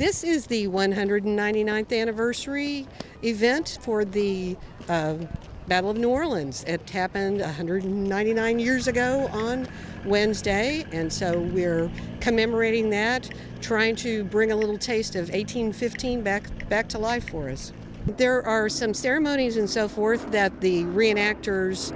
This is the 199th anniversary event for the Battle of New Orleans. It happened 199 years ago on Wednesday, and so we're commemorating that, trying to bring a little taste of 1815 back to life for us. There are some ceremonies and so forth that the reenactors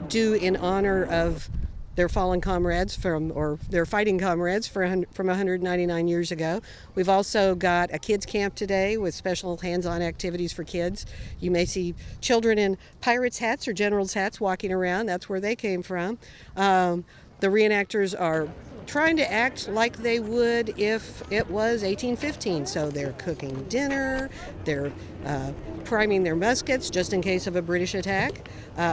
do in honor of their fallen comrades or their fighting comrades from 199 years ago. We've also got a kids camp today with special hands-on activities for kids. You may see children in pirates' hats or generals' hats walking around. That's where they came from. The reenactors are trying to act like they would if it was 1815. So they're cooking dinner, they're priming their muskets just in case of a British attack.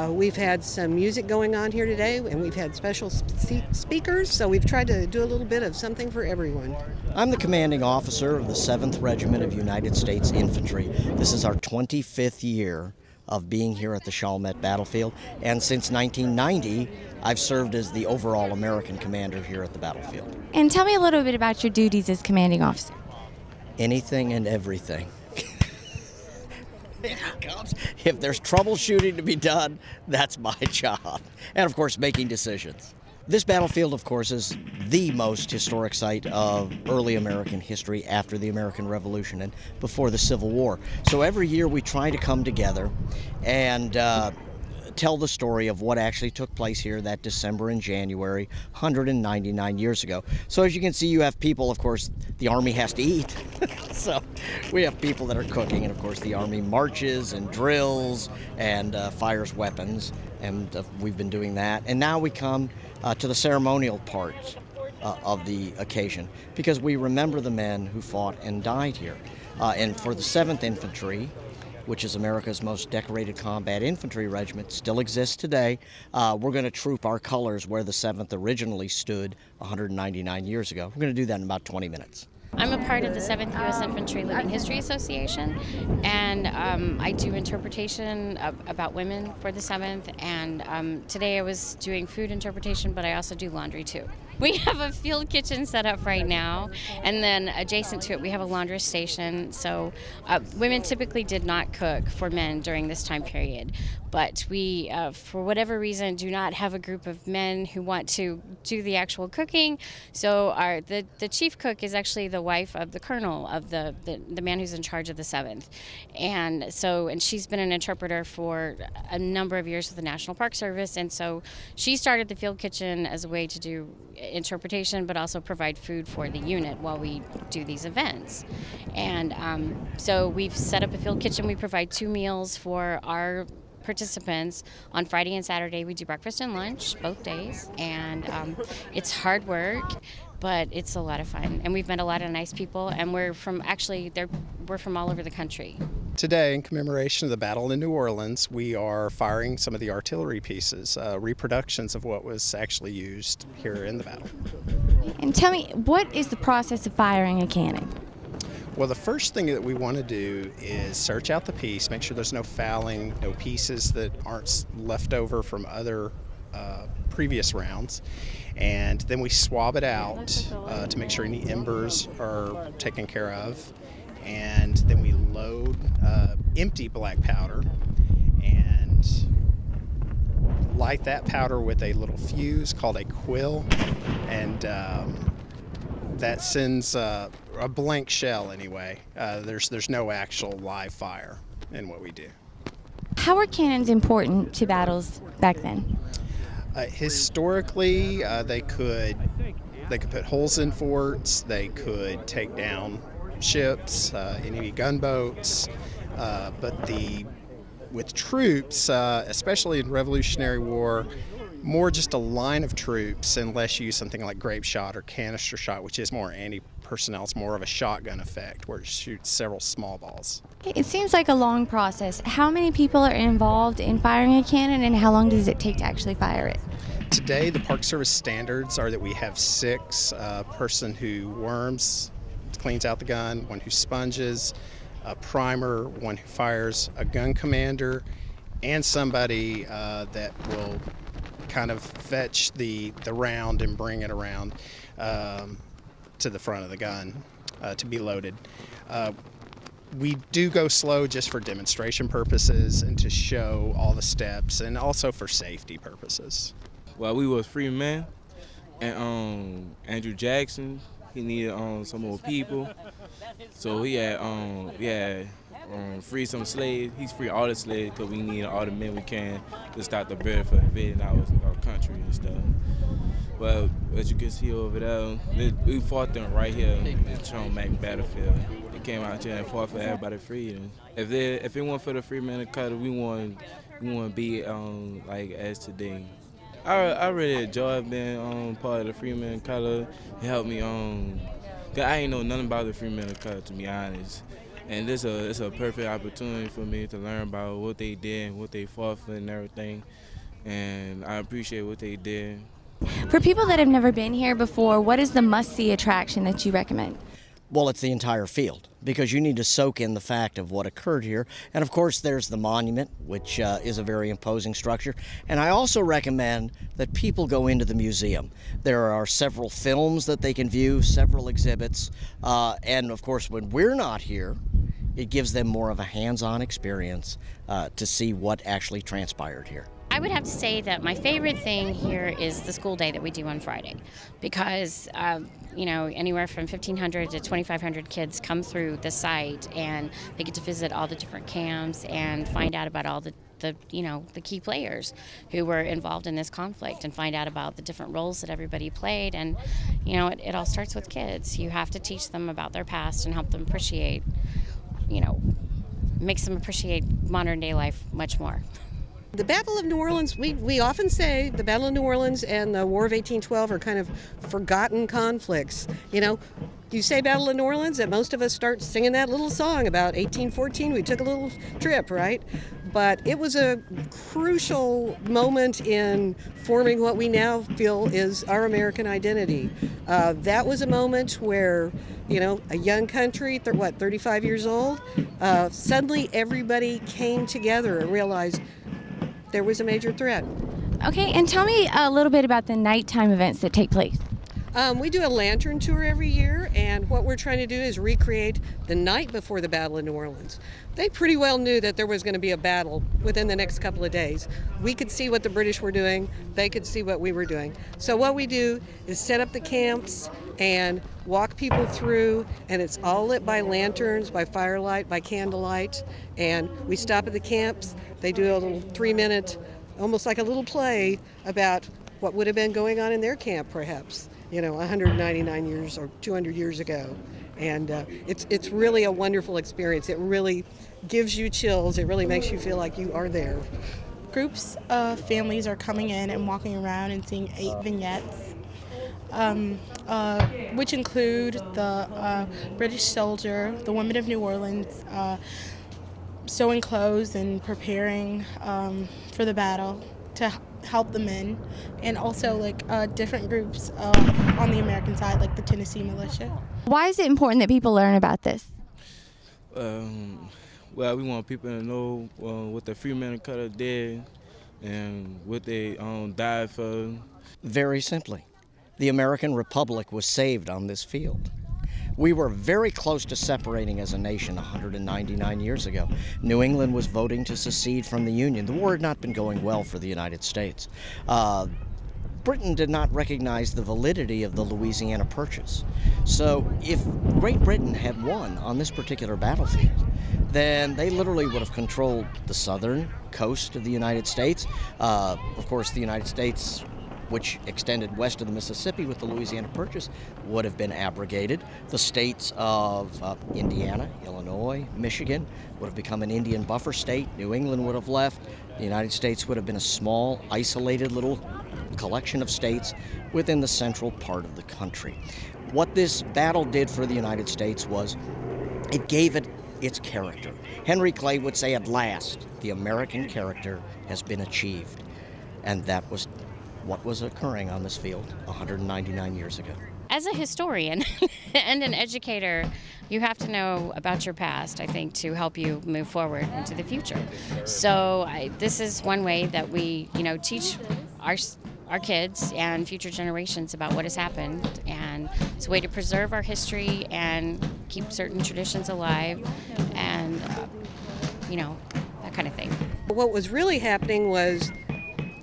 We've had some music going on here today, and we've had special speakers, so we've tried to do a little bit of something for everyone. I'm the commanding officer of the 7th Regiment of United States Infantry. This is our 25th year of being here at the Chalmette battlefield, and since 1990, I've served as the overall American commander here at the battlefield. And tell me a little bit about your duties as commanding officer. Anything and everything. If there's troubleshooting to be done, that's my job. And of course, making decisions. This battlefield, of course, is the most historic site of early American history after the American Revolution and before the Civil War. So every year we try to come together and tell the story of what actually took place here that December and January 199 years ago. So as you can see, you have people, of course, the Army has to eat. So we have people that are cooking, and of course the Army marches and drills and fires weapons, and we've been doing that. And now we come to the ceremonial part of the occasion, because we remember the men who fought and died here. And for the 7th Infantry, which is America's most decorated combat infantry regiment, still exists today. We're going to troop our colors where the 7th originally stood 199 years ago. We're going to do that in about 20 minutes. I'm a part of the 7th U.S. Infantry Living History Association, and I do interpretation about women for the 7th, and today I was doing food interpretation, but I also do laundry too. We have a field kitchen set up right now, and then adjacent to it we have a laundry station. So women typically did not cook for men during this time period, but we, for whatever reason, do not have a group of men who want to do the actual cooking. So the chief cook is actually the wife of the colonel of the man who's in charge of the 7th, and she's been an interpreter for a number of years with the National Park Service, and so she started the field kitchen as a way to do interpretation, but also provide food for the unit while we do these events. And so we've set up a field kitchen. We provide 2 meals for our participants. On Friday and Saturday we do breakfast and lunch both days, and it's hard work, but it's a lot of fun, and we've met a lot of nice people, and we're from all over the country. Today, in commemoration of the Battle in New Orleans, we are firing some of the artillery pieces, reproductions of what was actually used here in the battle. And tell me, what is the process of firing a cannon? Well, the first thing that we want to do is search out the piece, make sure there's no fouling, no pieces that aren't left over from other previous rounds, and then we swab it out to make sure any embers are taken care of, and then we load empty black powder and light that powder with a little fuse called a quill, and that sends a blank shell anyway. There's no actual live fire in what we do. How were cannons important to battles back then? Historically, they could put holes in forts. They could take down ships, enemy gunboats. But with troops, especially in Revolutionary War, more just a line of troops, unless you use something like grape shot or canister shot, which is more anti-personnel. It's more of a shotgun effect where it shoots several small balls. It seems like a long process. How many people are involved in firing a cannon, and how long does it take to actually fire it? Today, the Park Service standards are that we have 6, a person who worms, cleans out the gun, one who sponges, a primer, one who fires, a gun commander, and somebody that will kind of fetch the round and bring it around to the front of the gun. to be loaded. We do go slow just for demonstration purposes and to show all the steps, and also for safety purposes. Well, we was free men, and Andrew Jackson, he needed some more people, so he had free some slaves. He's free all the slaves because we need all the men we can to stop the bear for invading our country and stuff. Well, as you can see over there, we fought them right here in the Chalmette battlefield. They came out here and fought for everybody's freedom. If it weren't for the free men of color, we want to be like as today. I really enjoyed being part of the free men of color. It helped me cause I ain't know nothing about the free men of color, to be honest. And it's a perfect opportunity for me to learn about what they did, what they fought for, and everything. And I appreciate what they did. For people that have never been here before, what is the must-see attraction that you recommend? Well, it's the entire field, because you need to soak in the fact of what occurred here. And of course, there's the monument, which is a very imposing structure. And I also recommend that people go into the museum. There are several films that they can view, several exhibits. And of course, when we're not here, it gives them more of a hands-on experience to see what actually transpired here. I would have to say that my favorite thing here is the school day that we do on Friday, because anywhere from 1,500 to 2,500 kids come through the site, and they get to visit all the different camps and find out about all the key players who were involved in this conflict, and find out about the different roles that everybody played. And it all starts with kids. You have to teach them about their past and help them appreciate, makes them appreciate modern day life much more. The Battle of New Orleans, we often say the Battle of New Orleans and the War of 1812 are kind of forgotten conflicts. You say Battle of New Orleans, and most of us start singing that little song about 1814. We took a little trip, right? But it was a crucial moment in forming what we now feel is our American identity. That was a moment where, a young country, 35 years old, suddenly everybody came together and realized there was a major threat. Okay, and tell me a little bit about the nighttime events that take place. We do a lantern tour every year, and what we're trying to do is recreate the night before the Battle of New Orleans. They pretty well knew that there was going to be a battle within the next couple of days. We could see what the British were doing, they could see what we were doing. So what we do is set up the camps and walk people through, and it's all lit by lanterns, by firelight, by candlelight, and we stop at the camps. They do a little 3-minute, almost like a little play about what would have been going on in their camp, perhaps, 199 years or 200 years ago. And it's really a wonderful experience. It really gives you chills. It really makes you feel like you are there. Groups of families are coming in and walking around and seeing 8 vignettes, which include the British soldier, the women of New Orleans, sewing clothes and preparing for the battle to help the men, and also different groups on the American side, like the Tennessee militia. Why is it important that people learn about this? Well, we want people to know what the free men of color did and what they died for. Very simply, the American Republic was saved on this field. We were very close to separating as a nation 199 years ago. New England was voting to secede from the Union. The war had not been going well for the United States. Britain did not recognize the validity of the Louisiana Purchase. So if Great Britain had won on this particular battlefield, then they literally would have controlled the southern coast of the United States. Of course, the United States, which extended west of the Mississippi with the Louisiana Purchase, would have been abrogated. The states of Indiana, Illinois, Michigan would have become an Indian buffer state. New England would have left. The United States would have been a small, isolated little collection of states within the central part of the country. What this battle did for the United States was it gave it its character. Henry Clay would say, at last, the American character has been achieved. And that was what was occurring on this field 199 years ago. As a historian and an educator, you have to know about your past, I think, to help you move forward into the future. So this is one way that we, teach our kids and future generations about what has happened. And it's a way to preserve our history and keep certain traditions alive and, that kind of thing. What was really happening was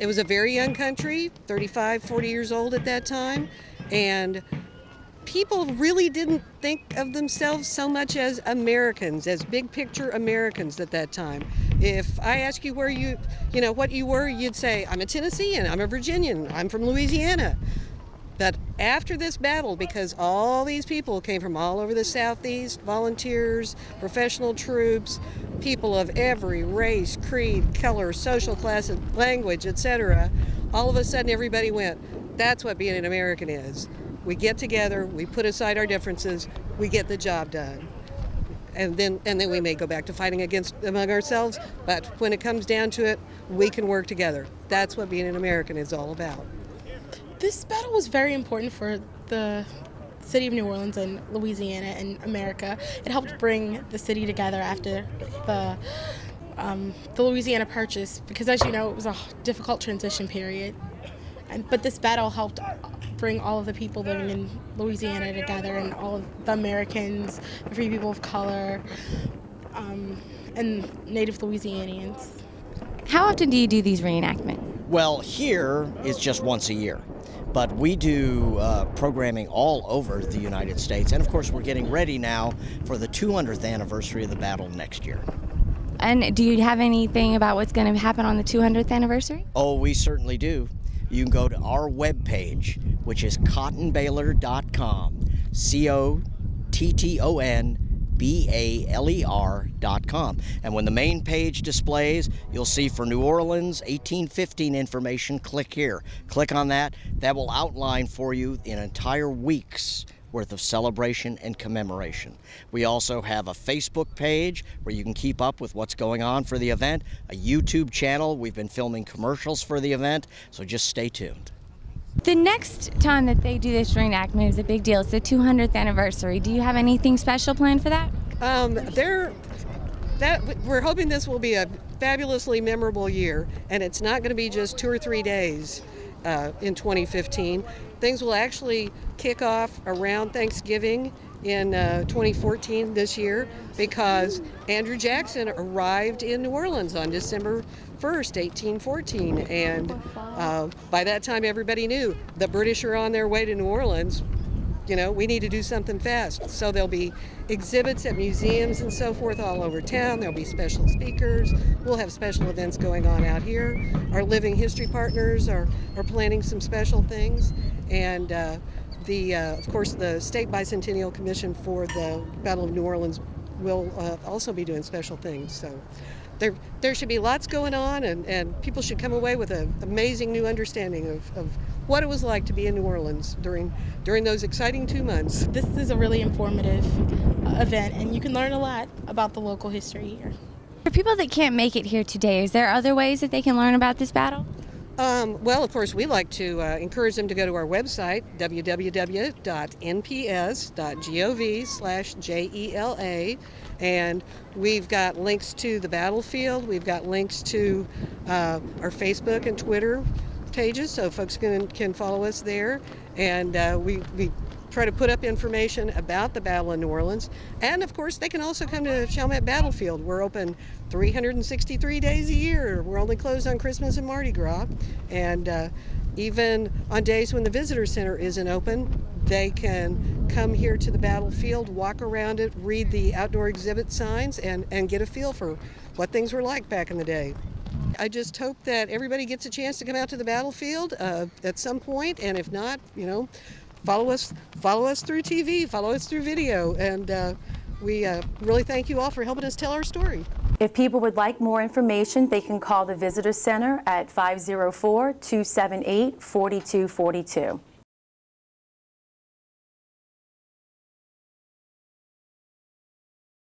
it was a very young country, 35, 40 years old at that time, and people really didn't think of themselves so much as Americans, as big picture Americans at that time. If I ask you where what you were, you'd say, I'm a Tennessean, I'm a Virginian, I'm from Louisiana. But after this battle, because all these people came from all over the Southeast, volunteers, professional troops, people of every race, creed, color, social class, language, etc., all of a sudden everybody went, that's what being an American is. We get together, we put aside our differences, we get the job done. And then we may go back to fighting among ourselves, but when it comes down to it, we can work together. That's what being an American is all about. This battle was very important for the city of New Orleans and Louisiana and America. It helped bring the city together after the Louisiana Purchase, because as you know, it was a difficult transition period. But this battle helped bring all of the people living in Louisiana together, and all of the Americans, the free people of color, and native Louisianians. How often do you do these reenactments? Well, here is just once a year. But we do programming all over the United States. And of course, we're getting ready now for the 200th anniversary of the battle next year. And do you have anything about what's going to happen on the 200th anniversary? Oh, we certainly do. You can go to our webpage, which is cottonbaler.com, COTTONBALER.com. And when the main page displays, you'll see for New Orleans 1815 information. Click here. Click on that. That will outline for you an entire week's worth of celebration and commemoration. We also have a Facebook page where you can keep up with what's going on for the event, a YouTube channel. We've been filming commercials for the event, so just stay tuned. The next time that they do this reenactment is a big deal. It's the 200th anniversary. Do you have anything special planned for that? We're hoping this will be a fabulously memorable year, and it's not going to be just 2 or 3 days in 2015. Things will actually kick off around Thanksgiving in 2014 this year, because Andrew Jackson arrived in New Orleans on December 1st, 1814, and by that time everybody knew the British are on their way to New Orleans. We need to do something fast. So there'll be exhibits at museums and so forth all over town. There'll be special speakers. We'll have special events going on out here. Our living history partners are planning some special things. And of course, the State Bicentennial Commission for the Battle of New Orleans will also be doing special things. So there should be lots going on, and people should come away with an amazing new understanding of what it was like to be in New Orleans during those exciting 2 months. This is a really informative event, and you can learn a lot about the local history here. For people that can't make it here today, is there other ways that they can learn about this battle? Well, of course, we like to encourage them to go to our website, www.nps.gov/JELA, and we've got links to the battlefield. We've got links to our Facebook and Twitter pages, so folks can follow us there. And we try to put up information about the Battle of New Orleans. And of course, they can also come to Chalmette Battlefield. We're open 363 days a year. We're only closed on Christmas and Mardi Gras. And even on days when the visitor center isn't open, they can come here to the battlefield, walk around it, read the outdoor exhibit signs, and get a feel for what things were like back in the day. I just hope that everybody gets a chance to come out to the battlefield at some point, and if not, follow us through TV, follow us through video, and we really thank you all for helping us tell our story. If people would like more information, they can call the Visitor Center at 504-278-4242.